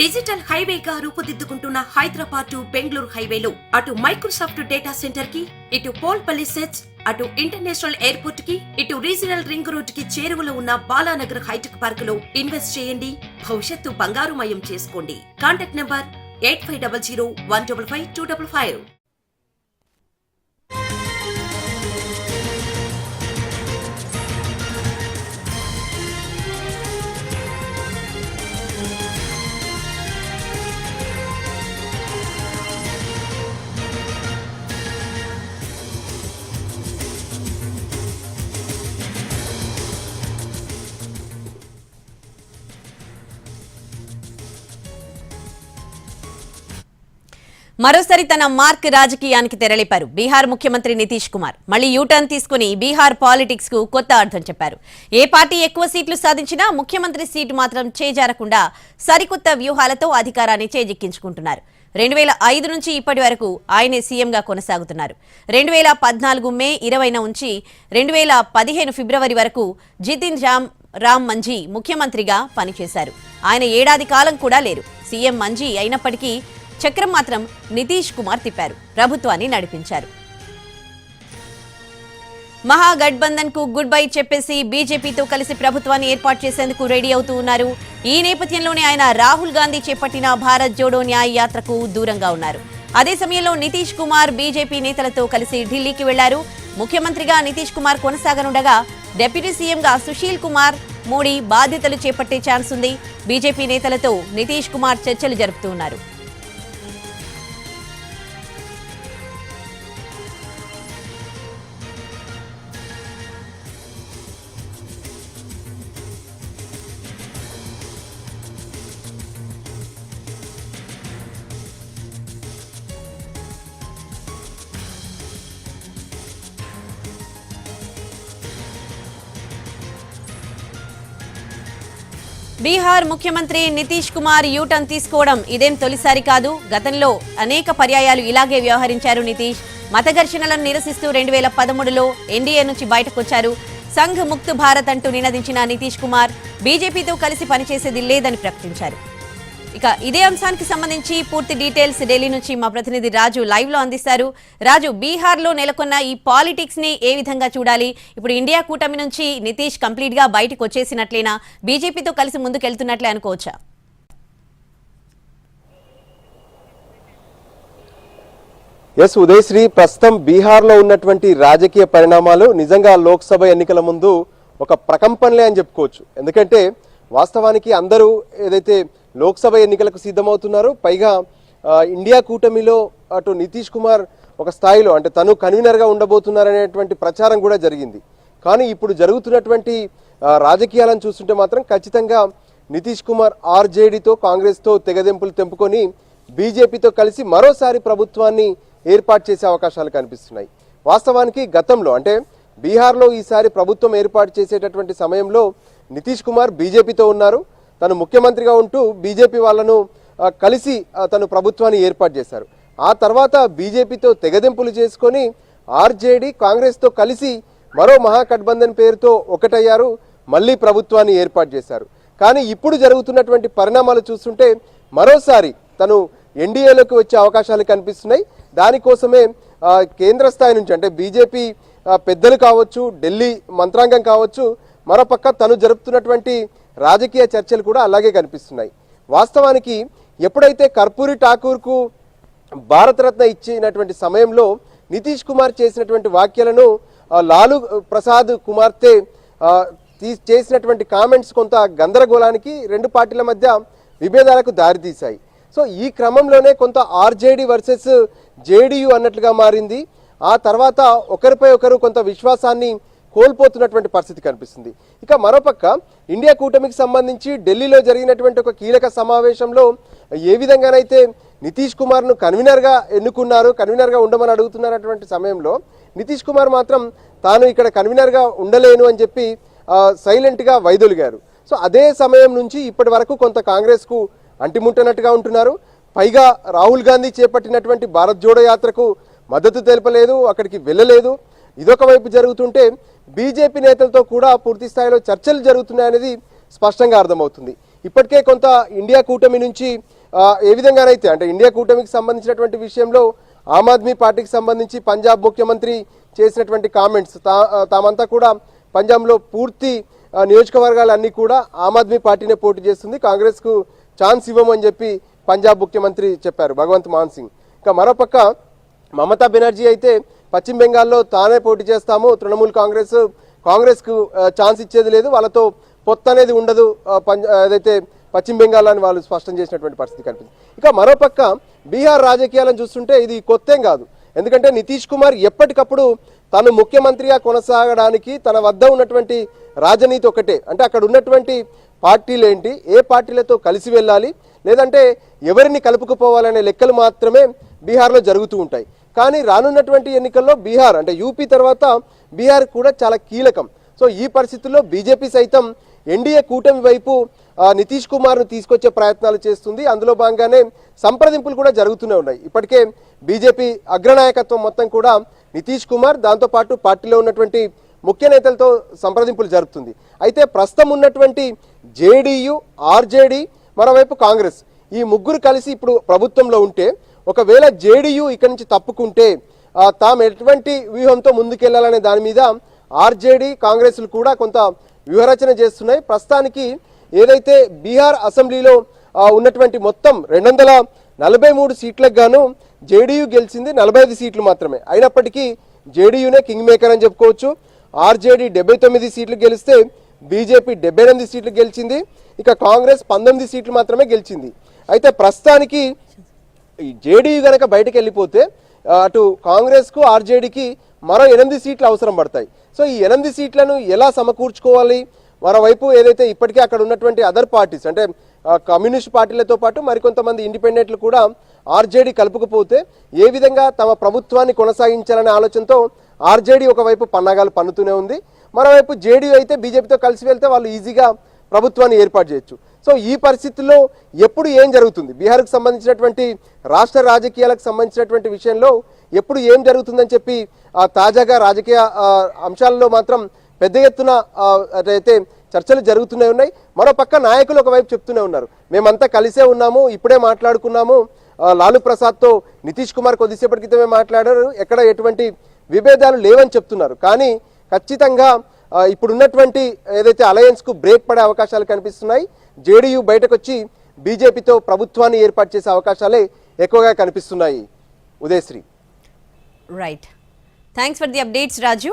Digital హైవేగా రూపుదిద్దుకుంటున్న Hyderabad to Bengaluru హైవేలో అటు Microsoft data centre కి, ఇటు పోల్పల్లి సెట్స్, అటు ఇంటర్నేషనల్ ఎయిర్పోర్ట్ కి, ఇటు రీజనల్ రింగ్ రోడ్ కి చేరువలో ఉన్న బాలానగర్ హైటెక్ పార్క్ లో ఇన్వెస్ట్ చేయండి. భవిష్యత్తు బంగారుమయం చేసుకోండి. Contact number 8500155255. మరోసారి తన మార్క్ రాజకీయానికి తెరలేపారు బీహార్ ముఖ్యమంత్రి నితీష్ కుమార్. మళ్లీ యూటర్న్ తీసుకుని బీహార్ పాలిటిక్స్ కు కొత్త అర్థం చెప్పారు. ఏ పార్టీ ఎక్కువ సీట్లు సాధించినా ముఖ్యమంత్రి సీటు మాత్రం చేజారకుండా సరికొత్త వ్యూహాలతో అధికారాన్ని చేజిక్కించుకుంటున్నారు. 2005 నుంచి ఇప్పటి వరకు ఆయనే సీఎంగా కొనసాగుతున్నారు. 2014 మే 20న నుంచి 2015 ఫిబ్రవరి వరకు జితిన్ రామ్ మంఝీ ముఖ్యమంత్రిగా పనిచేశారు. ఆయన ఏడాది కాలం కూడా లేరు. సీఎం మంఝీ అయినప్పటికీ చక్రం మాత్రం నితీష్ కుమార్ తిప్పారు. ప్రభుత్వాన్ని నడిపించారు. మహాగఠబంధన్ కు గుడ్ బై చెప్పేసి బీజేపీతో కలిసి ప్రభుత్వాన్ని ఏర్పాటు చేసేందుకు రెడీ అవుతూ ఉన్నారు. ఈ నేపథ్యంలోనే ఆయన రాహుల్ గాంధీ చేపట్టిన భారత్ జోడో న్యాయ యాత్రకు దూరంగా ఉన్నారు. అదే సమయంలో నితీష్ కుమార్ బీజేపీ నేతలతో కలిసి ఢిల్లీకి వెళ్లారు. ముఖ్యమంత్రిగా నితీష్ కుమార్ కొనసాగనుండగా డిప్యూటీ సీఎంగా సుశీల్ కుమార్ మోడీ బాధ్యతలు చేపట్టే ఛాన్స్ ఉంది. బీజేపీ నేతలతో నితీష్ కుమార్ చర్చలు జరుపుతూ ఉన్నారు. బీహార్ ముఖ్యమంత్రి నితీష్ కుమార్ యూటర్న్ తీసుకోవడం ఇదేం తొలిసారి కాదు. గతంలో అనేక పర్యాయాలు ఇలాగే వ్యవహరించారు నితీష్. మత ఘర్షణలను నిరసిస్తూ 2013లో ఎన్డీఏ నుంచి బయటకొచ్చారు. సంఘ్ ముక్త్ భారత్ అంటూ నినదించిన నితీష్ కుమార్ బీజేపీతో కలిసి పనిచేసేది లేదని ప్రకటించారు. ఇక ఇదే అంశానికి సంబంధించి పూర్తి డీటెయిల్స్ ఢిల్లీ నుంచి మా ప్రతినిధి రాజు లైవ్ లో అందిస్తారు. రాజు, బీహార్ లో నెలకొన్న ఈ పాలిటిక్స్ ని ఏ విధంగా చూడాలి? ఇప్పుడు ఇండియా కూటమి నుంచి నితీష్ కంప్లీట్ గా బయటకు వచ్చేసినట్లేనా? బీజేపీతో కలిసి ముందుకెళ్తున్నట్లే అనుకోవచ్చా? ఎస్ ఉదయశ్రీ, ప్రస్తుతం బీహార్ లో ఉన్నటువంటి రాజకీయ పరిణామాలు నిజంగా లోక్సభ ఎన్నికల ముందు ఒక ప్రకంపనలే అని చెప్పుకోవచ్చు. ఎందుకంటే వాస్తవానికి అందరూ ఏదైతే లోక్సభ ఎన్నికలకు సిద్ధమవుతున్నారు, పైగా ఇండియా కూటమిలో అటు నితీష్ కుమార్ ఒక స్థాయిలో అంటే తను కన్వీనర్గా ఉండబోతున్నారనేటువంటి ప్రచారం కూడా జరిగింది. కానీ ఇప్పుడు జరుగుతున్నటువంటి రాజకీయాలను చూస్తుంటే మాత్రం ఖచ్చితంగా నితీష్ కుమార్ ఆర్జేడీతో కాంగ్రెస్తో తెగదెంపులు తెంపుకొని బీజేపీతో కలిసి మరోసారి ప్రభుత్వాన్ని ఏర్పాటు చేసే అవకాశాలు కనిపిస్తున్నాయి. వాస్తవానికి గతంలో అంటే బీహార్లో ఈసారి ప్రభుత్వం ఏర్పాటు చేసేటటువంటి సమయంలో నితీష్ కుమార్ బీజేపీతో ఉన్నారు. తను ముఖ్యమంత్రిగా ఉంటూ బీజేపీ వాళ్ళను కలిసి తను ప్రభుత్వాన్ని ఏర్పాటు చేశారు. ఆ తర్వాత బీజేపీతో తెగదెంపులు చేసుకొని ఆర్జేడీ కాంగ్రెస్తో కలిసి మరో మహాగఠబంధన్ పేరుతో ఒకటయ్యారు. మళ్ళీ ప్రభుత్వాన్ని ఏర్పాటు చేశారు. కానీ ఇప్పుడు జరుగుతున్నటువంటి పరిణామాలు చూస్తుంటే మరోసారి తను ఎన్డీఏలోకి వచ్చే అవకాశాలు కనిపిస్తున్నాయి. దానికోసమే కేంద్ర స్థాయి నుంచి అంటే బీజేపీ పెద్దలు కావచ్చు, ఢిల్లీ మంత్రాంగం కావచ్చు, మరోపక్క తను జరుపుతున్నటువంటి రాజకీయ చర్చలు కూడా అలాగే కనిపిస్తున్నాయి. వాస్తవానికి ఎప్పుడైతే కర్పూరి ఠాకూర్కు భారతరత్న ఇచ్చినటువంటి సమయంలో నితీష్ కుమార్ చేసినటువంటి వ్యాఖ్యలను లాలూ ప్రసాద్ కుమార్తె చేసినటువంటి కామెంట్స్ కొంత గందరగోళానికి రెండు పార్టీల మధ్య విభేదాలకు దారితీశాయి. సో ఈ క్రమంలోనే కొంత ఆర్జేడీ వర్సెస్ జేడీయూ అన్నట్లుగా మారింది. ఆ తర్వాత ఒకరిపై ఒకరు కొంత విశ్వాసాన్ని కోల్పోతున్నటువంటి పరిస్థితి కనిపిస్తుంది. ఇక మరోపక్క ఇండియా కూటమికి సంబంధించి ఢిల్లీలో జరిగినటువంటి ఒక కీలక సమావేశంలో ఏ విధంగానైతే నితీష్ కుమార్ను కన్వీనర్గా ఎన్నుకున్నారు, కన్వీనర్గా ఉండమని అడుగుతున్నటువంటి సమయంలో నితీష్ కుమార్ మాత్రం తాను ఇక్కడ కన్వీనర్గా ఉండలేను అని చెప్పి సైలెంట్గా వైదొలిగారు. సో అదే సమయం నుంచి ఇప్పటి వరకు కొంత కాంగ్రెస్కు అంటిముట్టనట్టుగా ఉంటున్నారు. పైగా రాహుల్ గాంధీ చేపట్టినటువంటి భారత్ జోడో యాత్రకు మద్దతు తెలపలేదు, అక్కడికి వెళ్ళలేదు. ఇదొక వైపు జరుగుతుంటే బీజేపీ నేతలతో కూడా పూర్తి స్థాయిలో చర్చలు జరుగుతున్నాయనేది స్పష్టంగా అర్థమవుతుంది. ఇప్పటికే కొంత ఇండియా కూటమి నుంచి ఏ విధంగానైతే అంటే ఇండియా కూటమికి సంబంధించినటువంటి విషయంలో ఆమ్ ఆద్మీ పార్టీకి సంబంధించి పంజాబ్ ముఖ్యమంత్రి చేసినటువంటి కామెంట్స్ తామంతా కూడా పంజాబ్లో పూర్తి నియోజకవర్గాలన్నీ కూడా ఆమ్ ఆద్మీ పార్టీనే పోటీ చేస్తుంది, కాంగ్రెస్కు ఛాన్స్ ఇవ్వమని చెప్పి పంజాబ్ ముఖ్యమంత్రి చెప్పారు భగవంత్ మాన్ సింగ్. ఇంకా మరోపక్క మమతా బెనర్జీ అయితే పశ్చిమ బెంగాల్లో తానే పోటీ చేస్తాము, తృణమూల్ కాంగ్రెస్కు ఛాన్స్ ఇచ్చేది లేదు, వాళ్ళతో పొత్తు అనేది ఉండదు ఏదైతే పశ్చిమ బెంగాల్ అని వాళ్ళు స్పష్టం చేసినటువంటి పరిస్థితి కనిపిస్తుంది. ఇక మరోపక్క బీహార్ రాజకీయాలను చూస్తుంటే ఇది కొత్తేం కాదు. ఎందుకంటే నితీష్ కుమార్ ఎప్పటికప్పుడు తాను ముఖ్యమంత్రిగా కొనసాగడానికి తన వద్ద ఉన్నటువంటి రాజనీతి ఒకటే, అంటే అక్కడ ఉన్నటువంటి పార్టీలు ఏంటి, ఏ పార్టీలతో కలిసి వెళ్ళాలి, లేదంటే ఎవరిని కలుపుకుపోవాలనే లెక్కలు మాత్రమే బీహార్లో జరుగుతూ ఉంటాయి. కానీ రానున్నటువంటి ఎన్నికల్లో బీహార్ అంటే యూపీ తర్వాత బీహార్ కూడా చాలా కీలకం. సో ఈ పరిస్థితుల్లో బీజేపీ సైతం ఎన్డీఏ కూటమి వైపు నితీష్ కుమార్ను తీసుకొచ్చే ప్రయత్నాలు చేస్తుంది. అందులో భాగంగానే సంప్రదింపులు కూడా జరుగుతూనే ఉన్నాయి. ఇప్పటికే బీజేపీ అగ్రనాయకత్వం మొత్తం కూడా నితీష్ కుమార్ దాంతోపాటు పార్టీలో ఉన్నటువంటి ముఖ్య నేతలతో సంప్రదింపులు జరుపుతుంది. అయితే ప్రస్తుతం ఉన్నటువంటి జేడీయూ, ఆర్జేడీ, మరోవైపు కాంగ్రెస్, ఈ ముగ్గురు కలిసి ఇప్పుడు ప్రభుత్వంలో ఉంటే ఒకవేళ జేడీయూ ఇక్కడి నుంచి తప్పుకుంటే తాము ఎటువంటి వ్యూహంతో ముందుకెళ్లాలనే దాని మీద ఆర్జేడీ, కాంగ్రెస్లు కూడా కొంత వ్యూహరచన చేస్తున్నాయి. ప్రస్తుతానికి ఏదైతే బీహార్ అసెంబ్లీలో ఉన్నటువంటి మొత్తం 243 సీట్లకు గాను జేడీయూ గెలిచింది 45 సీట్లు మాత్రమే. అయినప్పటికీ జేడీయూనే కింగ్ మేకర్ అని చెప్పుకోవచ్చు. ఆర్జేడీ 79 సీట్లు గెలిస్తే బీజేపీ 78 సీట్లు గెలిచింది. ఇక కాంగ్రెస్ 19 సీట్లు మాత్రమే గెలిచింది. అయితే ప్రస్తుతానికి ఈ జేడీయూ కనుక బయటకు వెళ్ళిపోతే అటు కాంగ్రెస్కు ఆర్జేడీకి మరో 8 సీట్లు అవసరం పడతాయి. సో ఈ 8 సీట్లను ఎలా సమకూర్చుకోవాలి, మరోవైపు ఏదైతే ఇప్పటికే అక్కడ ఉన్నటువంటి అదర్ పార్టీస్ అంటే కమ్యూనిస్ట్ పార్టీలతో పాటు మరికొంతమంది ఇండిపెండెంట్లు కూడా ఆర్జేడీ కలుపుకపోతే ఏ విధంగా తమ ప్రభుత్వాన్ని కొనసాగించాలనే ఆలోచనతో ఆర్జేడీ ఒకవైపు పన్నాగాలు పన్నుతూనే ఉంది. మరోవైపు జేడీయూ అయితే బీజేపీతో కలిసి వెళ్తే వాళ్ళు ఈజీగా ప్రభుత్వాన్ని ఏర్పాటు చేయొచ్చు. సో ఈ పరిస్థితుల్లో ఎప్పుడు ఏం జరుగుతుంది, బీహార్కు సంబంధించినటువంటి రాష్ట్ర రాజకీయాలకు సంబంధించినటువంటి విషయంలో ఎప్పుడు ఏం జరుగుతుందని చెప్పి తాజాగా రాజకీయ అంశాలలో మాత్రం పెద్ద ఎత్తున అయితే చర్చలు జరుగుతూనే ఉన్నాయి. మరోపక్క నాయకులు ఒకవైపు చెప్తూనే ఉన్నారు, మేమంతా కలిసే ఉన్నాము, ఇప్పుడే మాట్లాడుకున్నాము, లాలూ ప్రసాద్తో నితీష్ కుమార్ కొద్దిసేపటి క్రితమే మాట్లాడారు, ఎక్కడ ఎటువంటి విభేదాలు లేవని చెప్తున్నారు. కానీ ఖచ్చితంగా ఇప్పుడున్నటువంటి ఏదైతే అలయన్స్కు బ్రేక్ పడే అవకాశాలు కనిపిస్తున్నాయి. జేడీయూ బయటకు వచ్చి బీజేపీతో ప్రభుత్వాన్ని ఏర్పాటు చేసే అవకాశాలే ఎక్కువగా కనిపిస్తున్నాయి. Udayasri. Right, thanks for the updates Raju.